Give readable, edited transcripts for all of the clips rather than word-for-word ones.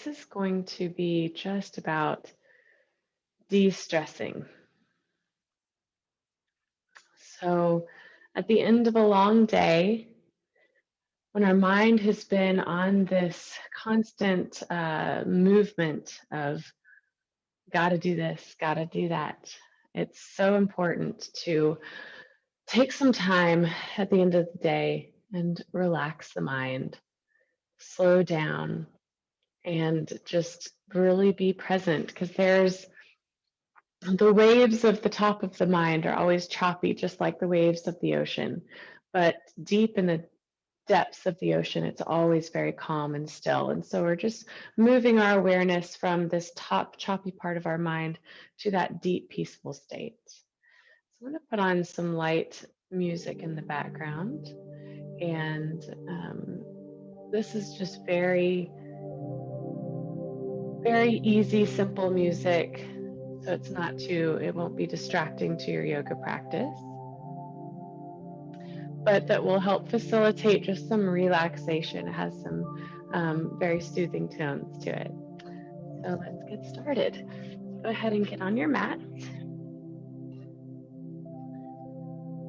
This is going to be just about de-stressing. So at the end of a long day, when our mind has been on this constant movement of gotta do this, gotta do that, it's so important to take some time at the end of the day and relax the mind, slow down, and just really be present because there's the waves of the top of the mind are always choppy, just like the waves of the ocean. But deep in the depths of the ocean, it's always very calm and still. And so we're just moving our awareness from this top choppy part of our mind to that deep, peaceful state. So I'm going to put on some light music in the background. And this is just very, very easy, simple music. So it won't be distracting to your yoga practice, but that will help facilitate just some relaxation. It has some very soothing tones to it. So let's get started. Go ahead and get on your mat.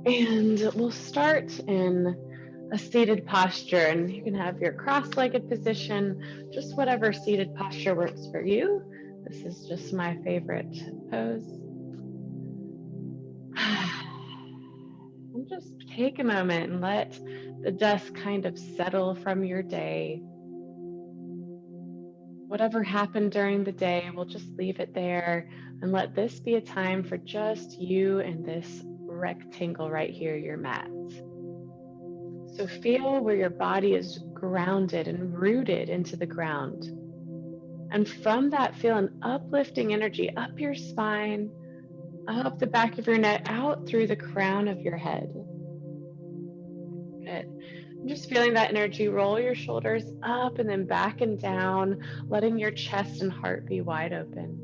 And we'll start in a seated posture, and you can have your cross-legged position, just whatever seated posture works for you. This is just my favorite pose. And just take a moment and let the dust kind of settle from your day. Whatever happened during the day, we'll just leave it there and let this be a time for just you and this rectangle right here, your mat. So feel where your body is grounded and rooted into the ground. And from that, feel an uplifting energy up your spine, up the back of your neck, out through the crown of your head. Good. I'm just feeling that energy. Roll your shoulders up and then back and down, letting your chest and heart be wide open.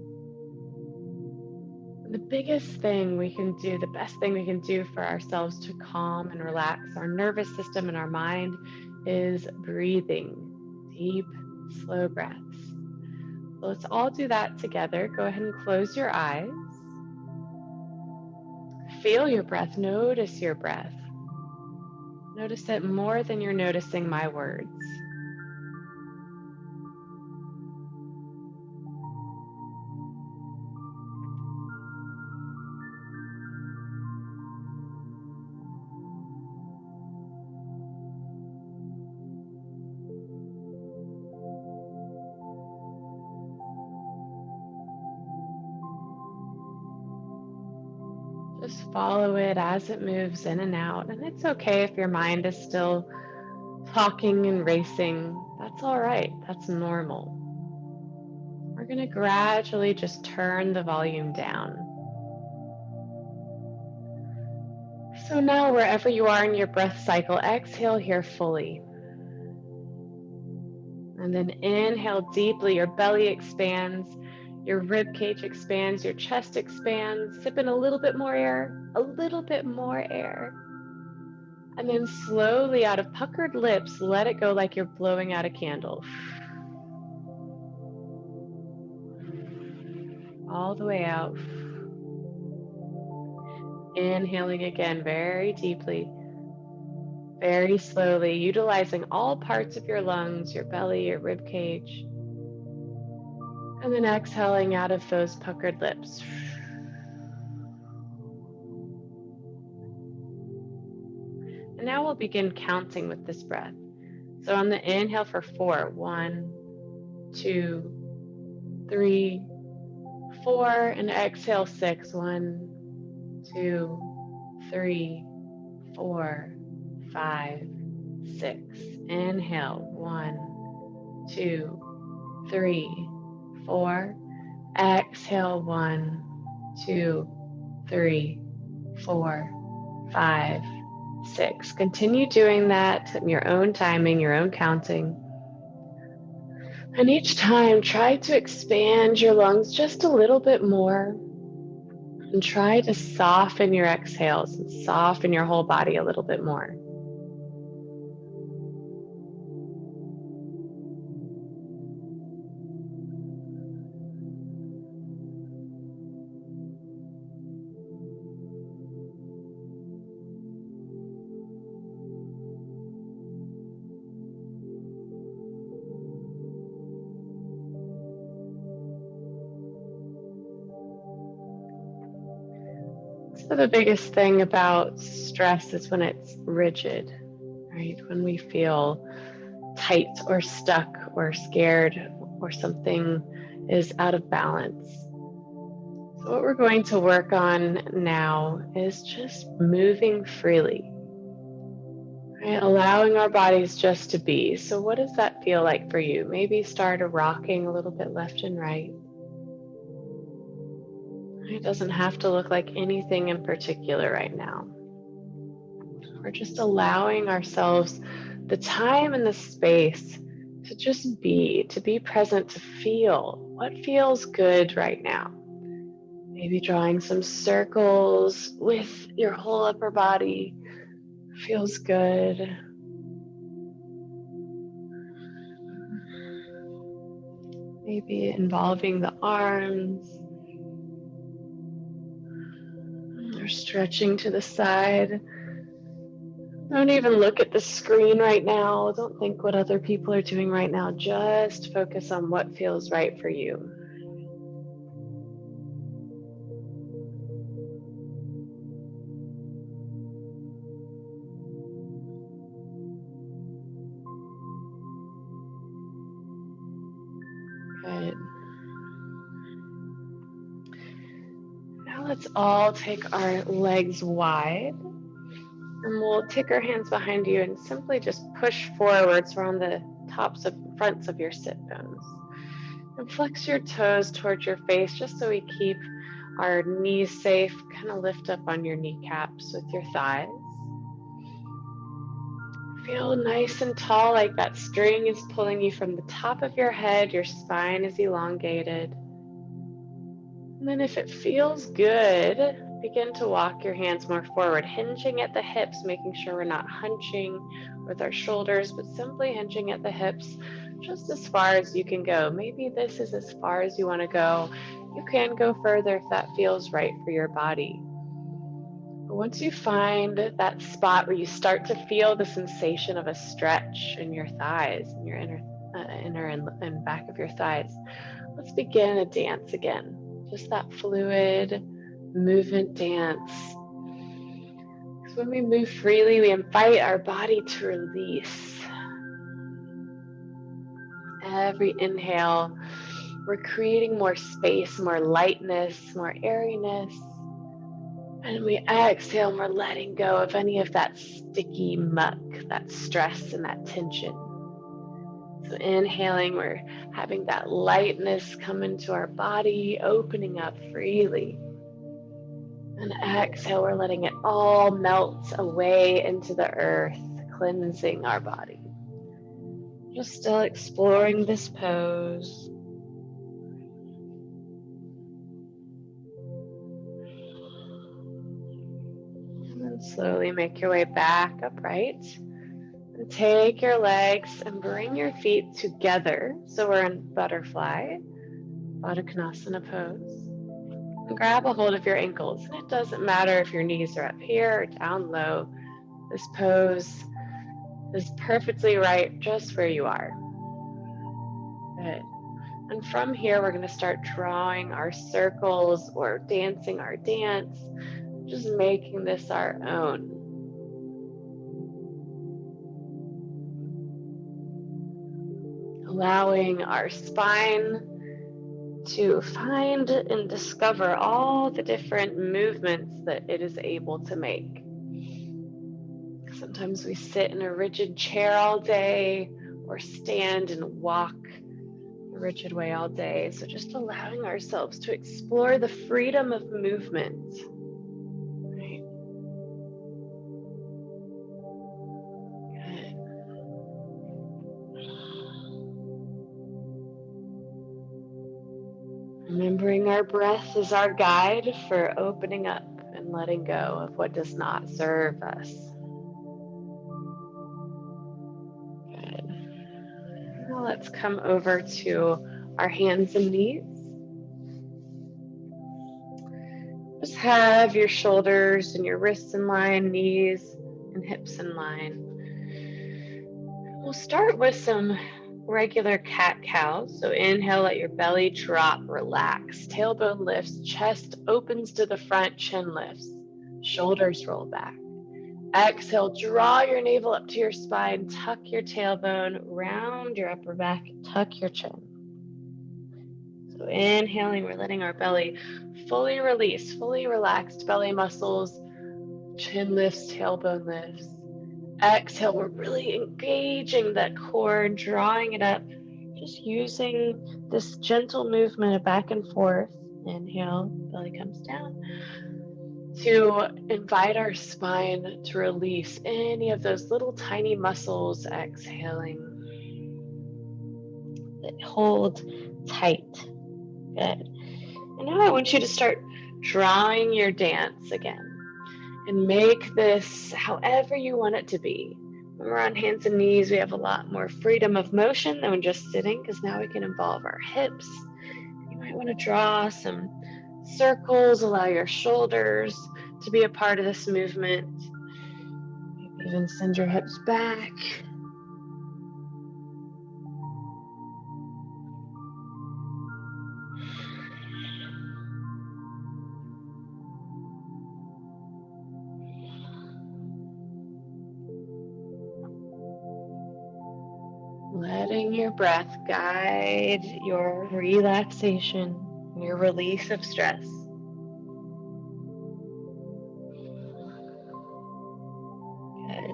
The biggest thing we can do, the best thing we can do for ourselves to calm and relax our nervous system and our mind is breathing. Deep, slow breaths. So let's all do that together. Go ahead and close your eyes. Feel your breath. Notice your breath. Notice it more than you're noticing my words. Just follow it as it moves in and out. And it's okay if your mind is still talking and racing. That's all right. That's normal. We're going to gradually just turn the volume down. So now, wherever you are in your breath cycle, exhale here fully. And then inhale deeply. Your belly expands, your rib cage expands, your chest expands. Sip in a little bit more air, a little bit more air. And then slowly, out of puckered lips, let it go like you're blowing out a candle. All the way out. Inhaling again very deeply, very slowly, utilizing all parts of your lungs, your belly, your rib cage. And then exhaling out of those puckered lips. And now we'll begin counting with this breath. So on the inhale for 4, 1, 2, 3, 4, and exhale 6, 1, 2, 3, 4, 5, 6. Inhale 1, 2, 3, 4. Exhale 1, 2, 3, 4, 5, 6. Continue doing that in your own timing, your own counting. And each time, try to expand your lungs just a little bit more. And try to soften your exhales and soften your whole body a little bit more. So the biggest thing about stress is when it's rigid, right? When we feel tight or stuck or scared or something is out of balance. So what we're going to work on now is just moving freely, right? Allowing our bodies just to be. So what does that feel like for you? Maybe start rocking a little bit left and right. It doesn't have to look like anything in particular right now. We're just allowing ourselves the time and the space to just be, to be present, to feel what feels good right now. Maybe drawing some circles with your whole upper body feels good. Maybe involving the arms or stretching to the side. Don't even look at the screen right now. Don't think what other people are doing right now. Just focus on what feels right for you. Good. Now let's all take our legs wide. And we'll take our hands behind you and simply just push forwards around the fronts of your sit bones. And flex your toes towards your face just so we keep our knees safe. Kind of lift up on your kneecaps with your thighs. Feel nice and tall, like that string is pulling you from the top of your head. Your spine is elongated. And then if it feels good, begin to walk your hands more forward, hinging at the hips, making sure we're not hunching with our shoulders, but simply hinging at the hips just as far as you can go. Maybe this is as far as you want to go. You can go further if that feels right for your body. But once you find that spot where you start to feel the sensation of a stretch in your thighs, in your inner and back of your thighs, let's begin a dance again. Just that fluid movement dance. Because when we move freely, we invite our body to release. Every inhale, we're creating more space, more lightness, more airiness. And we exhale, and we're letting go of any of that sticky muck, that stress and that tension. So inhaling, we're having that lightness come into our body, opening up freely. And exhale, we're letting it all melt away into the earth, cleansing our body. Just still exploring this pose. And then slowly make your way back upright. And take your legs and bring your feet together. So we're in butterfly, Baddha Konasana pose. And grab a hold of your ankles. And it doesn't matter if your knees are up here or down low. This pose is perfectly right just where you are. Good. And from here, we're going to start drawing our circles or dancing our dance, just making this our own. Allowing our spine to find and discover all the different movements that it is able to make. Sometimes we sit in a rigid chair all day or stand and walk a rigid way all day. So just allowing ourselves to explore the freedom of movement. Right. Good. Remembering our breath is our guide for opening up and letting go of what does not serve us. Good. Now let's come over to our hands and knees. Just have your shoulders and your wrists in line, knees and hips in line. We'll start with some regular cat-cows. So inhale, let your belly drop, relax. Tailbone lifts, chest opens to the front, chin lifts. Shoulders roll back. Exhale, draw your navel up to your spine, tuck your tailbone, round your upper back, tuck your chin. So inhaling, we're letting our belly fully release, fully relaxed belly muscles, chin lifts, tailbone lifts. Exhale, we're really engaging that core, drawing it up, just using this gentle movement of back and forth. Inhale, belly comes down, to invite our spine to release any of those little tiny muscles. Exhaling, that hold tight. Good. And now I want you to start drawing your dance again and make this however you want it to be. When we're on hands and knees, we have a lot more freedom of motion than when just sitting, because now we can involve our hips. You might want to draw some circles, allow your shoulders to be a part of this movement. Maybe even send your hips back. Letting your breath guide your relaxation, your release of stress. Good.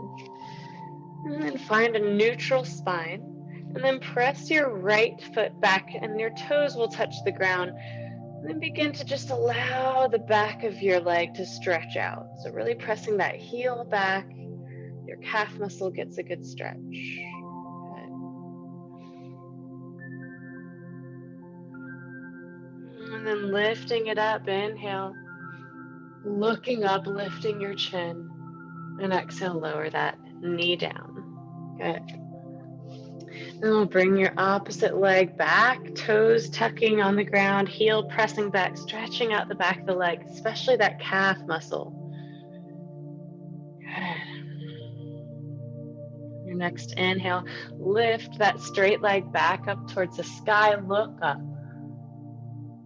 And then find a neutral spine, and then press your right foot back and your toes will touch the ground. And then begin to just allow the back of your leg to stretch out. So really pressing that heel back, your calf muscle gets a good stretch. Good. And then lifting it up, inhale, looking up, lifting your chin, and exhale, lower that knee down. Good. Then we'll bring your opposite leg back, toes tucking on the ground, heel pressing back, stretching out the back of the leg, especially that calf muscle. Good. Your next inhale, lift that straight leg back up towards the sky, look up.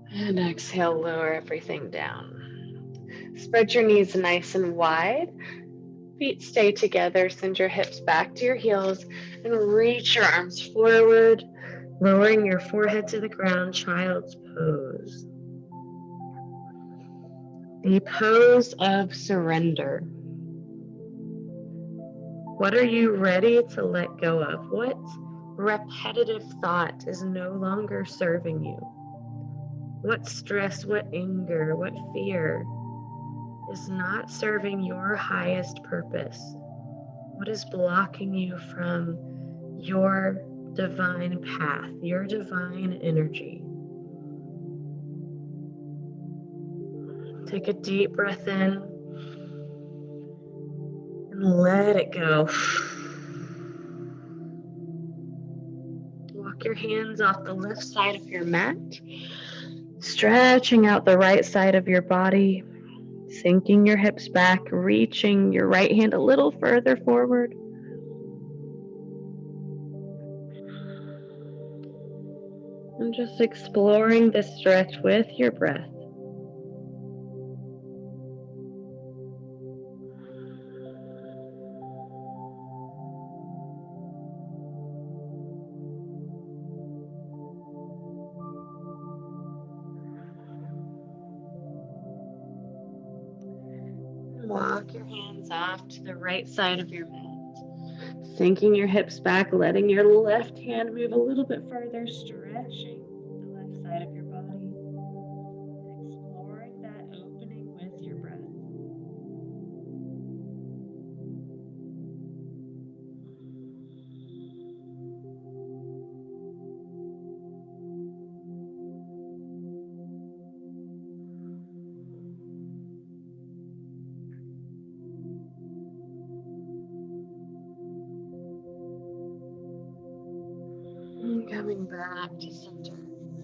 And exhale, lower everything down. Spread your knees nice and wide. Feet stay together, send your hips back to your heels and reach your arms forward, lowering your forehead to the ground, child's pose. The pose of surrender. What are you ready to let go of? What repetitive thought is no longer serving you? What stress, what anger, what fear is not serving your highest purpose? What is blocking you from your divine path, your divine energy? Take a deep breath in and let it go. Walk your hands off the left side of your mat, stretching out the right side of your body, sinking your hips back, reaching your right hand a little further forward. And just exploring this stretch with your breath. Walk your hands off to the right side of your mat, sinking your hips back, letting your left hand move a little bit further, stretching the left side of your body, exploring that opening with your breath. Coming back to center,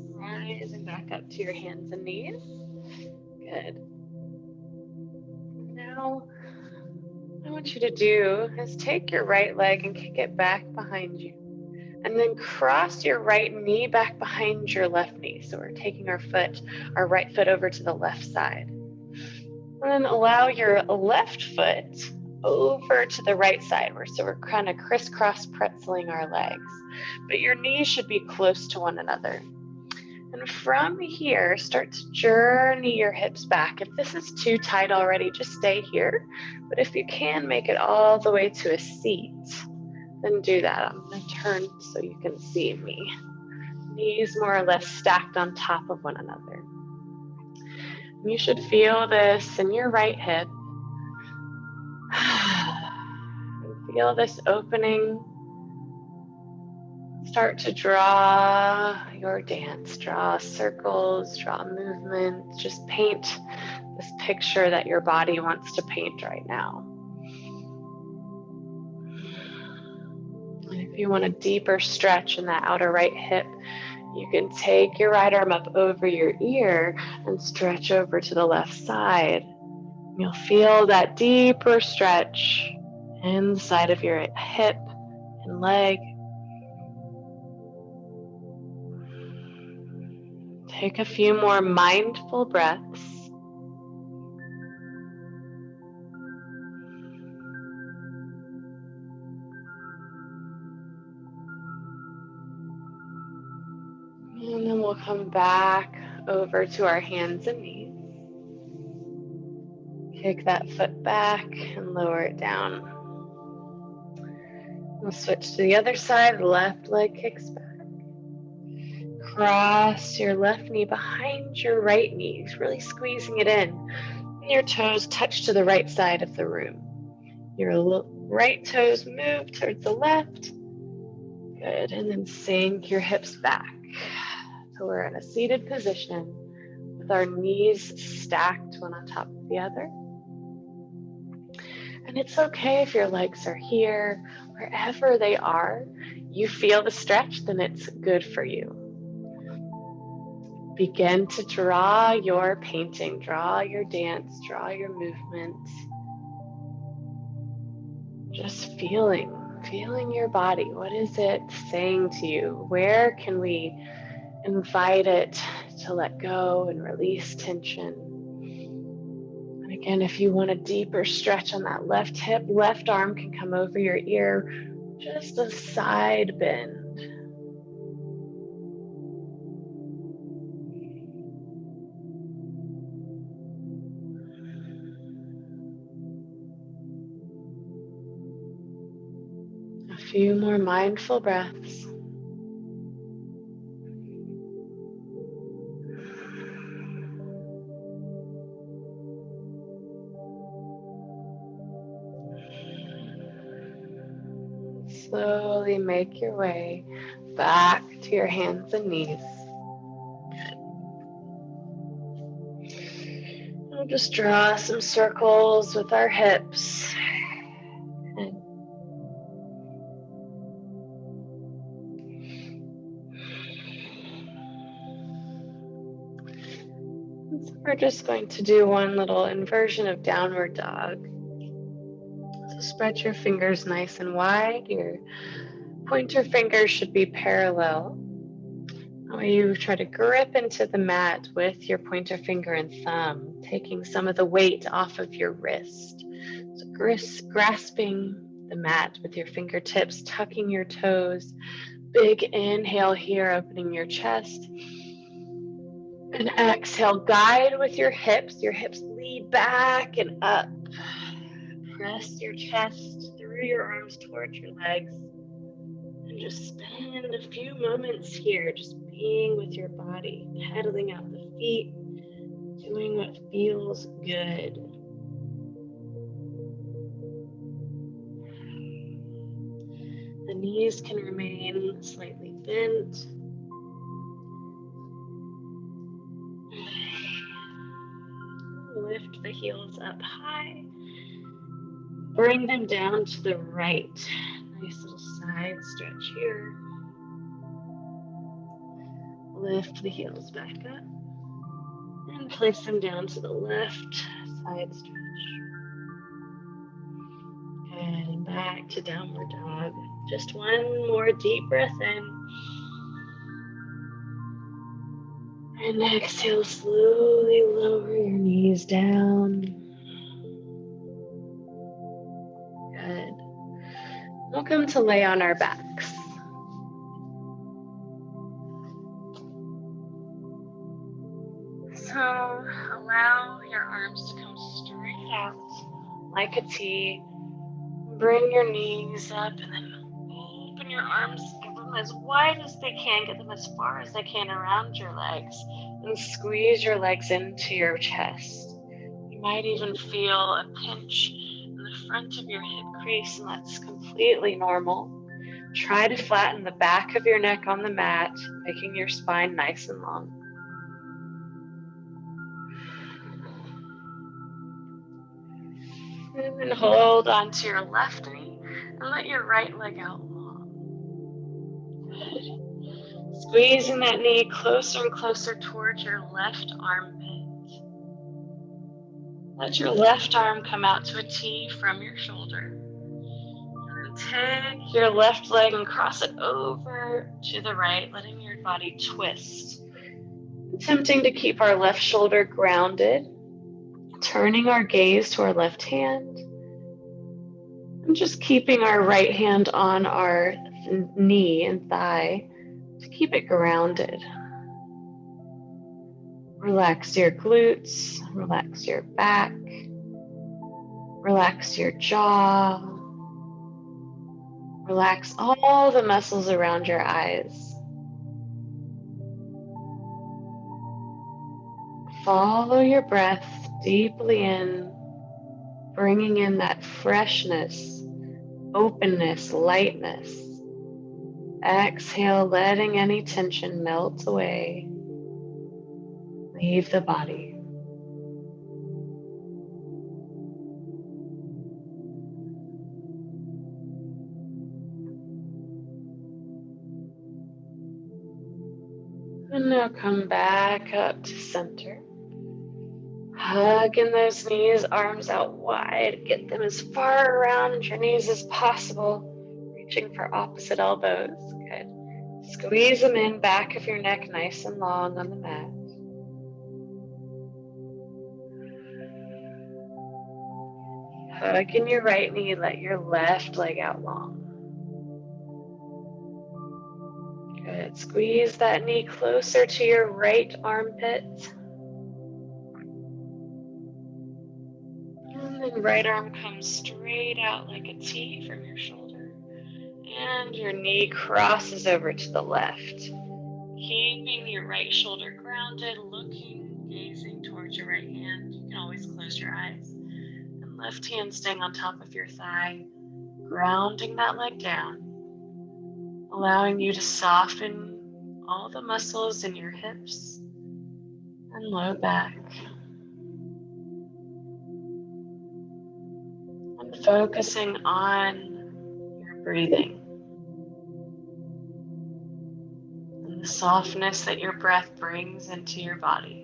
rising back up to your hands and knees. Good. Now, what I want you to do is take your right leg and kick it back behind you, and then cross your right knee back behind your left knee. So we're taking our right foot over to the left side. And then allow your left foot over to the right side. So we're kind of crisscross pretzeling our legs, but your knees should be close to one another. And from here, start to journey your hips back. If this is too tight already, just stay here. But if you can make it all the way to a seat, then do that. I'm going to turn so you can see me. Knees more or less stacked on top of one another. And you should feel this in your right hip. And feel this opening. Start to draw your dance, draw circles, draw movement, just paint this picture that your body wants to paint right now. And if you want a deeper stretch in that outer right hip, you can take your right arm up over your ear and stretch over to the left side. You'll feel that deeper stretch inside of your hip and leg. Take a few more mindful breaths. And then we'll come back over to our hands and knees. Kick that foot back and lower it down. We'll switch to the other side. The left leg kicks back. Cross your left knee behind your right knee, really squeezing it in. And your toes touch to the right side of the room. Your right toes move towards the left. Good. And then sink your hips back. So we're in a seated position with our knees stacked one on top of the other. And it's okay if your legs are here, wherever they are. You feel the stretch, then it's good for you. Begin to draw your painting, draw your dance, draw your movement. Just feeling your body. What is it saying to you? Where can we invite it to let go and release tension? And again, if you want a deeper stretch on that left hip, left arm can come over your ear, just a side bend. A few more mindful breaths. Slowly make your way back to your hands and knees. We'll just draw some circles with our hips. So we're just going to do one little inversion of downward dog. So spread your fingers nice and wide. Your pointer fingers should be parallel. That way you try to grip into the mat with your pointer finger and thumb, taking some of the weight off of your wrist. So grasping the mat with your fingertips, tucking your toes. Big inhale here, opening your chest. And exhale, guide with your hips. Your hips lead back and up. Press your chest through your arms towards your legs. And just spend a few moments here, just being with your body, pedaling out the feet, doing what feels good. The knees can remain slightly bent. Lift the heels up high. Bring them down to the right. Nice little side stretch here. Lift the heels back up. And place them down to the left side stretch. And back to downward dog. Just one more deep breath in. And exhale, slowly lower your knees down. welcome to lay on our backs. So allow your arms to come straight out like a T. Bring your knees up and then open your arms, give them as wide as they can, get them as far as they can around your legs, and squeeze your legs into your chest. You might even feel a pinch in the front of your hip crease, and that's completely normal. Try to flatten the back of your neck on the mat, making your spine nice and long. And then hold onto your left knee and let your right leg out long. Good. Squeezing that knee closer and closer towards your left armpit. Let your left arm come out to a T from your shoulder. And take your left leg and cross it over to the right, letting your body twist. Attempting to keep our left shoulder grounded. Turning our gaze to our left hand and just keeping our right hand on our knee and thigh to keep it grounded. Relax your glutes, relax your back, relax your jaw, relax all the muscles around your eyes. Follow your breath deeply in, bringing in that freshness, openness, lightness. Exhale, letting any tension melt away. Leave the body. And now come back up to center. Hugging those knees, arms out wide. Get them as far around your knees as possible. Reaching for opposite elbows. Good. Squeeze them in, back of your neck nice and long on the mat. Hug in your right knee, let your left leg out long. Good. Squeeze that knee closer to your right armpit. And then right arm comes straight out like a T from your shoulder. And your knee crosses over to the left. Keeping your right shoulder grounded, looking, gazing towards your right hand. You can always close your eyes. And left hand staying on top of your thigh, grounding that leg down. Allowing you to soften all the muscles in your hips and low back. And focusing on your breathing. And the softness that your breath brings into your body.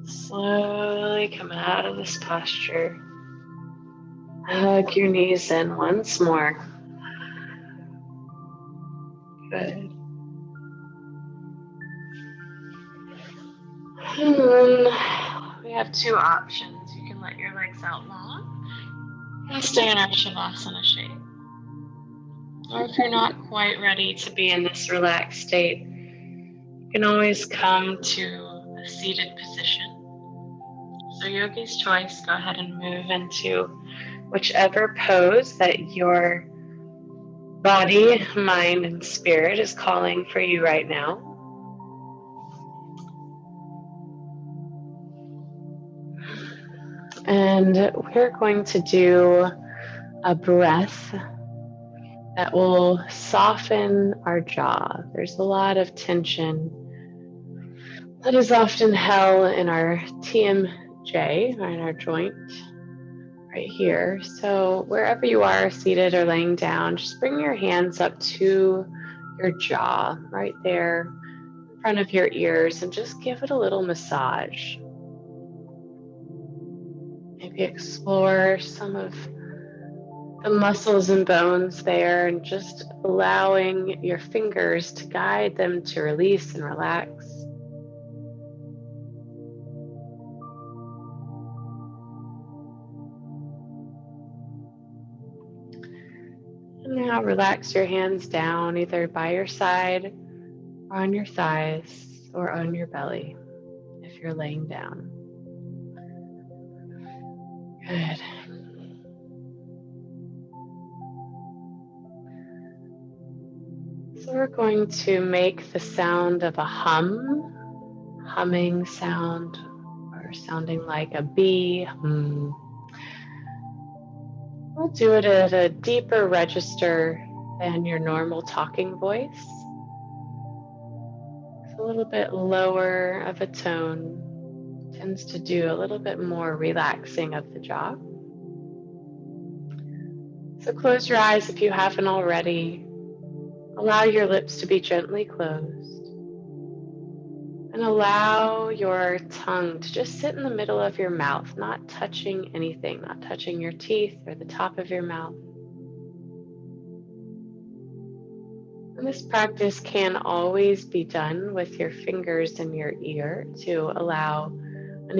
Slowly come out of this posture. Hug your knees in once more. Good. And then we have two options. You can let your legs out long and stay in our Shavasana shape. Or if you're not quite ready to be in this relaxed state, you can always come to a seated position. So yogi's choice, go ahead and move into whichever pose that your body, mind, and spirit is calling for you right now. And we're going to do a breath that will soften our jaw. There's a lot of tension that is often held in our TMJ, or in our joint right here. So wherever you are, seated or laying down, just bring your hands up to your jaw, right there in front of your ears, and just give it a little massage. Maybe explore some of the muscles and bones there, and just allowing your fingers to guide them to release and relax. And now relax your hands down, either by your side or on your thighs or on your belly if you're laying down. Good. So we're going to make the sound of a humming sound, or sounding like a bee. We'll do it at a deeper register than your normal talking voice. It's a little bit lower of a tone, tends to do a little bit more relaxing of the jaw. So close your eyes if you haven't already. Allow your lips to be gently closed. And allow your tongue to just sit in the middle of your mouth, not touching anything, not touching your teeth or the top of your mouth. And this practice can always be done with your fingers in your ear to allow an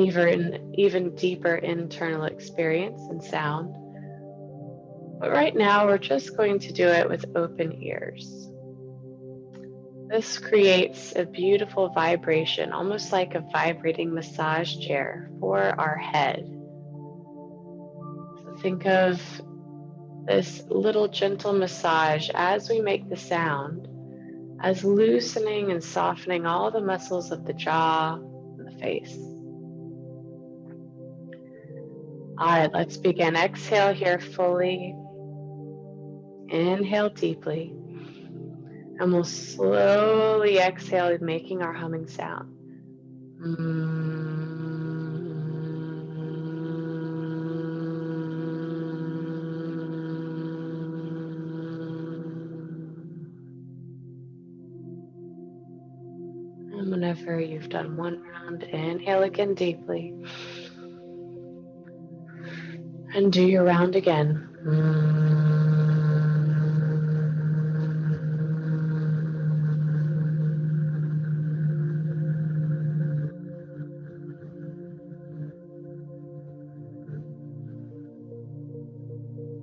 even deeper internal experience and sound. But right now, we're just going to do it with open ears. This creates a beautiful vibration, almost like a vibrating massage chair for our head. So think of this little gentle massage as we make the sound, as loosening and softening all the muscles of the jaw and the face. All right, let's begin. Exhale here fully. Inhale deeply. And we'll slowly exhale, making our humming sound. And whenever you've done one round, inhale again deeply. And do your round again.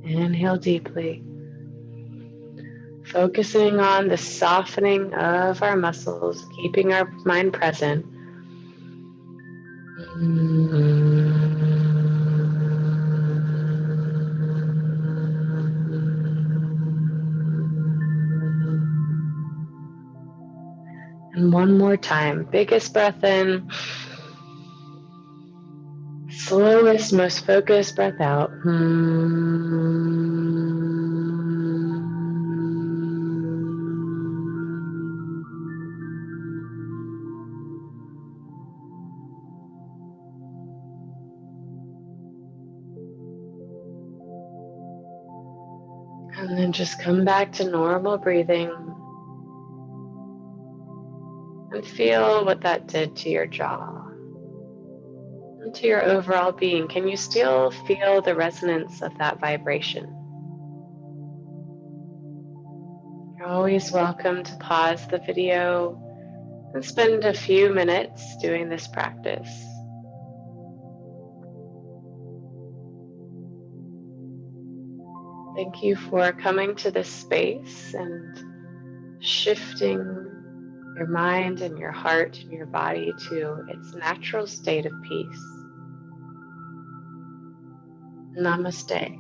Inhale deeply, focusing on the softening of our muscles, keeping our mind present. And one more time, biggest breath in, slowest, most focused breath out. And then just come back to normal breathing and feel what that did to your jaw and to your overall being. Can you still feel the resonance of that vibration? You're always welcome to pause the video and spend a few minutes doing this practice. Thank you for coming to this space and shifting your mind and your heart and your body to its natural state of peace. Namaste.